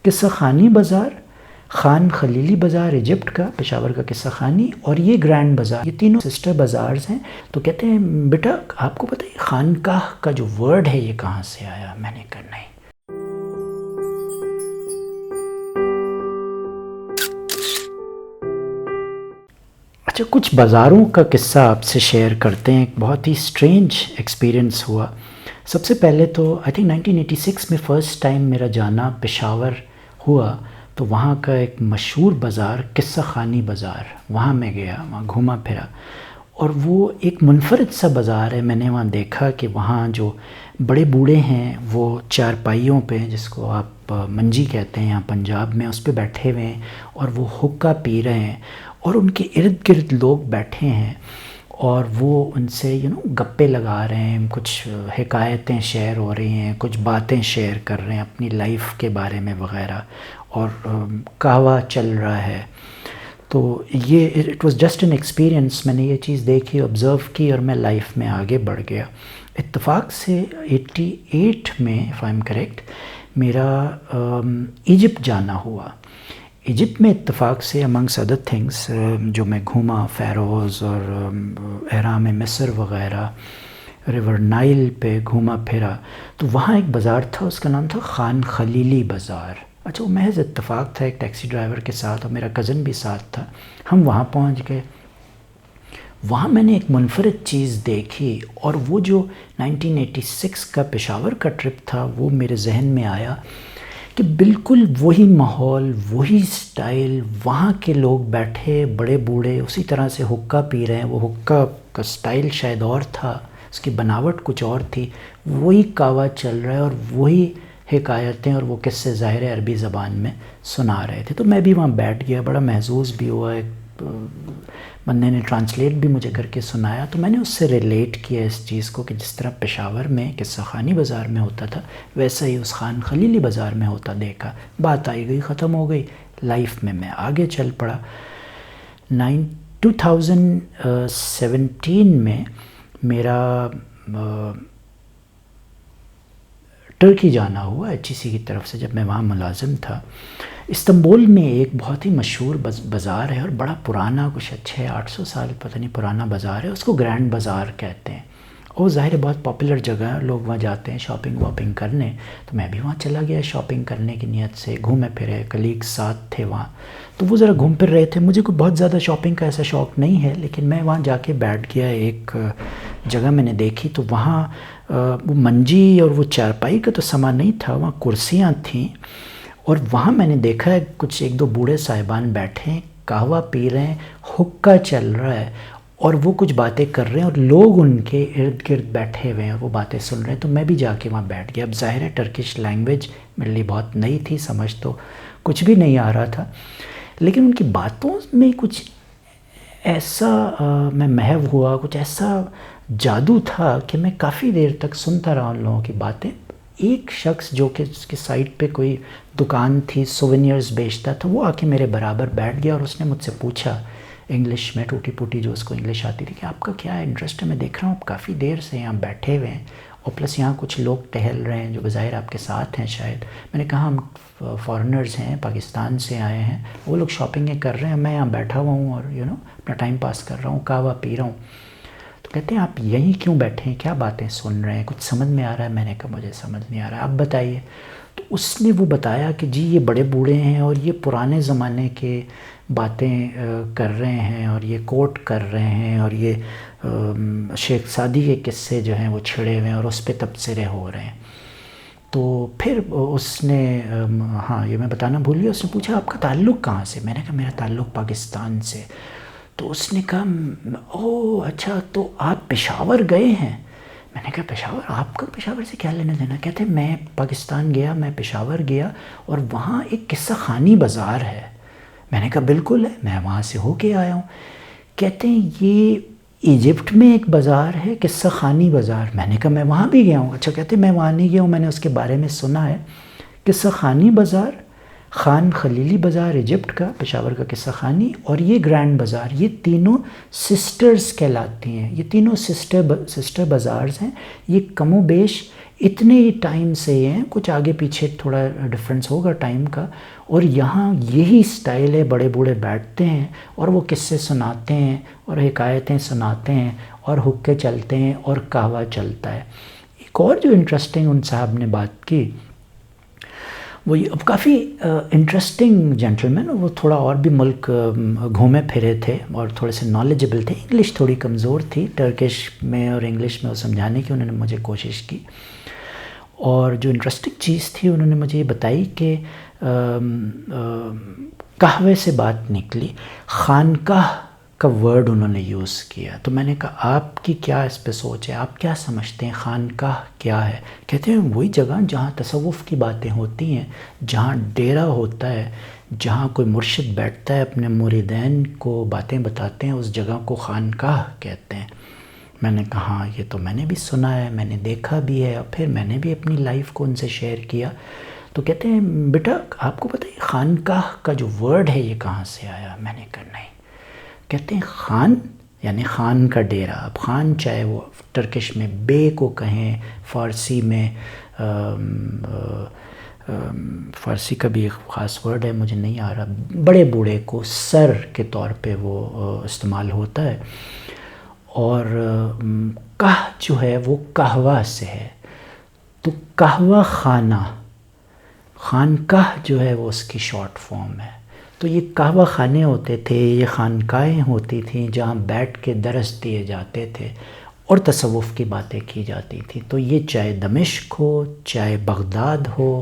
قصہ خانی بازار، خان خلیلی بازار ایجپٹ کا، پشاور کا قصہ خانی، اور یہ گرینڈ بازار، یہ تینوں سسٹر بازارز ہیں۔ تو کہتے ہیں بیٹا آپ کو پتہ ہے خانقاہ کا جو ورڈ ہے یہ کہاں سے آیا؟ میں نے کہا نہیں۔ اچھا کچھ بازاروں کا قصہ آپ سے شیئر کرتے ہیں۔ ایک بہت ہی اسٹرینج ایکسپیرئنس ہوا۔ سب سے پہلے تو آئی تھنک 1986 میں فرسٹ ٹائم میرا جانا پشاور ہوا، تو وہاں کا ایک مشہور بازار قصہ خانی بازار، وہاں میں گیا، وہاں گھوما پھرا، اور وہ ایک منفرد سا بازار ہے۔ میں نے وہاں دیکھا کہ وہاں جو بڑے بوڑھے ہیں وہ چارپائیوں پہ، جس کو آپ منجی کہتے ہیں یہاں پنجاب میں، اس پہ بیٹھے ہوئے ہیں اور وہ حقہ پی رہے ہیں، اور ان کے ارد گرد لوگ بیٹھے ہیں اور وہ ان سے گپے لگا رہے ہیں، کچھ حکایتیں شیئر ہو رہی ہیں، کچھ باتیں شیئر کر رہے ہیں اپنی لائف کے بارے میں وغیرہ، اور قہوہ چل رہا ہے۔ تو یہ it was just an experience, میں نے یہ چیز دیکھی، آبزرو کی، اور میں لائف میں آگے بڑھ گیا۔ اتفاق سے 88 میں اف آئی ایم کریکٹ میرا ایجپٹ جانا ہوا۔ ایجپٹ میں اتفاق سے امنگس ادر تھنگس جو میں گھوما، فیروز اور اہرام مصر وغیرہ، ریور نائل پہ گھوما پھرا، تو وہاں ایک بازار تھا، اس کا نام تھا خان خلیلی بازار۔ اچھا وہ محض اتفاق تھا، ایک ٹیکسی ڈرائیور کے ساتھ، اور میرا کزن بھی ساتھ تھا، ہم وہاں پہنچ گئے۔ وہاں میں نے ایک منفرد چیز دیکھی، اور وہ جو 1986 کا پشاور کا ٹرپ تھا وہ میرے ذہن میں آیا کہ بالکل وہی ماحول، وہی سٹائل، وہاں کے لوگ بیٹھے بڑے بوڑھے اسی طرح سے حقہ پی رہے ہیں، وہ حقہ کا سٹائل شاید اور تھا، اس کی بناوٹ کچھ اور تھی، وہی قہوہ چل رہا ہے اور وہی حکایتیں اور وہ قصے ظاہر عربی زبان میں سنا رہے تھے۔ تو میں بھی وہاں بیٹھ گیا، بڑا محظوظ بھی ہوا، ایک بندے نے ٹرانسلیٹ بھی مجھے کر کے سنایا، تو میں نے اس سے ریلیٹ کیا اس چیز کو کہ جس طرح پشاور میں قصہ خانی بازار میں ہوتا تھا ویسا ہی اس خان خلیلی بازار میں ہوتا دیکھا۔ بات آئی گئی، ختم ہو گئی، لائف میں آگے چل پڑا۔ 2017 میں میرا ٹرکی جانا ہوا HEC کی طرف سے، جب میں وہاں ملازم تھا۔ استنبول میں ایک بہت ہی مشہور بازار ہے اور بڑا پرانا، کچھ اچھے 800 سال پتہ نہیں پرانا بازار ہے، اس کو گرینڈ بازار کہتے ہیں، اور ظاہر ہے بہت پاپولر جگہ ہے، لوگ وہاں جاتے ہیں شاپنگ واپنگ کرنے۔ تو میں بھی وہاں چلا گیا شاپنگ کرنے کی نیت سے، گھومے پھرے، کلیگ ساتھ تھے وہاں، تو وہ ذرا گھوم پھر رہے تھے۔ مجھے کوئی بہت زیادہ شاپنگ کا ایسا شوق نہیں ہے، لیکن میں وہاں جا کے بیٹھ گیا۔ ایک جگہ میں نے دیکھی تو وہاں وہ منجی اور وہ چارپائی کا تو ساما نہیں تھا، وہاں کرسیاں تھیں، اور وہاں میں نے دیکھا ہے کچھ ایک دو بوڑھے صاحبان بیٹھے ہیں، قہوہ پی رہے ہیں، حقہ چل رہا ہے، اور وہ کچھ باتیں کر رہے ہیں اور لوگ ان کے ارد گرد بیٹھے ہوئے ہیں اور وہ باتیں سن رہے ہیں۔ تو میں بھی جا کے وہاں بیٹھ گیا۔ اب ظاہر ہے ٹرکش لینگویج میرے لیے بہت نئی تھی، سمجھ تو کچھ بھی نہیں آ رہا تھا، لیکن ان کی باتوں میں کچھ ایسا میں محو ہوا، کچھ ایسا جادو تھا کہ میں کافی دیر تک سنتا رہا ان لوگوں کی باتیں۔ ایک شخص جو کہ اس کے سائڈ پہ کوئی دکان تھی، سوونیئرز بیچتا تھا، وہ آ کے میرے برابر بیٹھ گیا اور اس نے مجھ سے پوچھا انگلش میں، ٹوٹی پوٹی جو اس کو انگلش آتی تھی، کہ آپ کا کیا انٹرسٹ ہے؟ میں دیکھ رہا ہوں آپ کافی دیر سے یہاں بیٹھے ہوئے ہیں، اور پلس یہاں کچھ لوگ ٹہل رہے ہیں جو بظاہر آپ کے ساتھ ہیں شاید۔ میں نے کہا ہم فارنرز ہیں، پاکستان سے آئے ہیں، وہ لوگ شاپنگیں کر رہے ہیں، میں یہاں بیٹھا ہوا ہوں اور اپنا ٹائم پاس کر رہا ہوں، قہوہ پی رہا ہوں۔ تو کہتے ہیں آپ یہیں کیوں بیٹھے ہیں، کیا باتیں سن رہے ہیں، کچھ سمجھ میں آ رہا ہے؟ میں نے کہا مجھے سمجھ نہیں آ رہا ہے، آپ بتائیے۔ تو اس نے وہ بتایا کہ جی یہ بڑے بوڑھے ہیں اور یہ پرانے زمانے کے باتیں کر رہے ہیں اور یہ کوٹ کر رہے ہیں، اور یہ شیخ سعدی کے قصے جو ہیں وہ چھڑے ہوئے ہیں اور اس پہ تبصرے ہو رہے ہیں۔ تو پھر اس نے ہاں یہ میں بتانا بھول گیا، اس نے پوچھا آپ کا تعلق کہاں سے؟ میں نے کہا میرا تعلق پاکستان سے۔ تو اس نے کہا اوہ اچھا تو آپ پشاور گئے ہیں؟ میں نے کہا پشاور، آپ کا پشاور سے کیا لینا دینا؟ کہتے میں پاکستان گیا، میں پشاور گیا اور وہاں ایک قصہ خانی بازار ہے۔ میں نے کہا بالکل ہے، میں وہاں سے ہو کے آیا ہوں۔ کہتے ہیں یہ ایجپٹ میں ایک بازار ہے قصہ خانی بازار۔ میں نے کہا میں وہاں بھی گیا ہوں۔ اچھا کہتے میں وہاں نہیں گیا ہوں، میں نے اس کے بارے میں سنا ہے۔ قصہ خانی بازار، خان خلیلی بازار ایجپٹ کا، پشاور کا قصہ خانی، اور یہ گرینڈ بازار، یہ تینوں سسٹرز کہلاتی ہیں، یہ تینوں سسٹر بازارز ہیں۔ یہ کم و بیش اتنے ہی ٹائم سے یہ ہیں، کچھ آگے پیچھے تھوڑا ڈفرینس ہوگا ٹائم کا، اور یہاں یہی سٹائل ہے، بڑے بوڑھے بیٹھتے ہیں اور وہ قصے سناتے ہیں اور حکایتیں سناتے ہیں اور حکے چلتے ہیں اور قہوہ چلتا ہے۔ ایک اور جو انٹرسٹنگ ان صاحب نے بات کی، وہ اب کافی انٹرسٹنگ جینٹلمین، وہ تھوڑا اور بھی ملک گھومے پھرے تھے اور تھوڑے سے نالجبل تھے، انگلش تھوڑی کمزور تھی، ٹرکش میں اور انگلش میں وہ سمجھانے کی انہوں نے مجھے کوشش کی۔ اور جو انٹرسٹنگ چیز تھی انہوں نے مجھے یہ بتائی کہ قہوے سے بات نکلی، خانقاہ کا ورڈ انہوں نے یوز کیا، تو میں نے کہا آپ کی کیا اس پہ سوچ ہے، آپ کیا سمجھتے ہیں خانقاہ کیا ہے؟ کہتے ہیں وہی جگہ جہاں تصوف کی باتیں ہوتی ہیں، جہاں ڈیرا ہوتا ہے، جہاں کوئی مرشد بیٹھتا ہے اپنے مریدین کو باتیں بتاتے ہیں، اس جگہ کو خانقاہ کہتے ہیں۔ میں نے کہا ہاں یہ تو میں نے بھی سنا ہے، میں نے دیکھا بھی ہے، اور پھر میں نے بھی اپنی لائف کو ان سے شیئر کیا۔ تو کہتے ہیں بیٹا آپ کو پتہ ہے خانقاہ کا جو ورڈ ہے یہ کہاں سے آیا؟ میں نے کہا نہیں۔ کہتے ہیں خان یعنی خان کا ڈیرا، اب خان چاہے وہ ٹرکش میں بے کو کہیں، فارسی میں فارسی کا بھی ایک خاص ورڈ ہے مجھے نہیں آ رہا، بڑے بوڑھے کو سر کے طور پہ وہ استعمال ہوتا ہے، اور قہ جو ہے وہ قہوہ سے ہے، تو قہوہ خانہ، خانقاہ جو ہے وہ اس کی شارٹ فارم ہے۔ تو یہ قہوہ خانے ہوتے تھے، یہ خانقاہیں ہوتی تھیں جہاں بیٹھ کے درس دیے جاتے تھے اور تصوف کی باتیں کی جاتی تھیں۔ تو یہ چاہے دمشق ہو، چاہے بغداد ہو،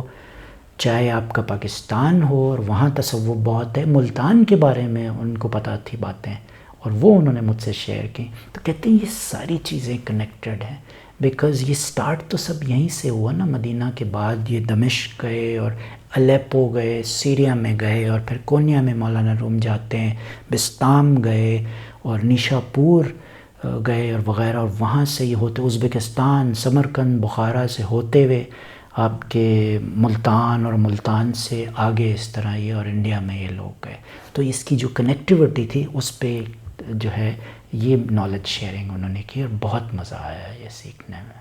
چاہے آپ کا پاکستان ہو، اور وہاں تصوف بہت ہے، ملتان کے بارے میں ان کو پتہ تھی باتیں اور وہ انہوں نے مجھ سے شیئر کی۔ تو کہتے ہیں یہ ساری چیزیں کنیکٹڈ ہیں، بیکاز یہ سٹارٹ تو سب یہیں سے ہوا نا، مدینہ کے بعد یہ دمشق گئے اور الیپو گئے، سیریا میں گئے، اور پھر کونیا میں مولانا روم جاتے ہیں، بستام گئے اور نیشاپور گئے اور وغیرہ، اور وہاں سے یہ ہوتے ازبکستان، سمرقند، بخارا سے ہوتے ہوئے آپ کے ملتان، اور ملتان سے آگے اس طرح یہ، اور انڈیا میں یہ لوگ گئے۔ تو اس کی جو کنیکٹیوٹی تھی اس پہ جو ہے یہ نالج شیئرنگ انہوں نے کی، اور بہت مزہ آیا یہ سیکھنے میں۔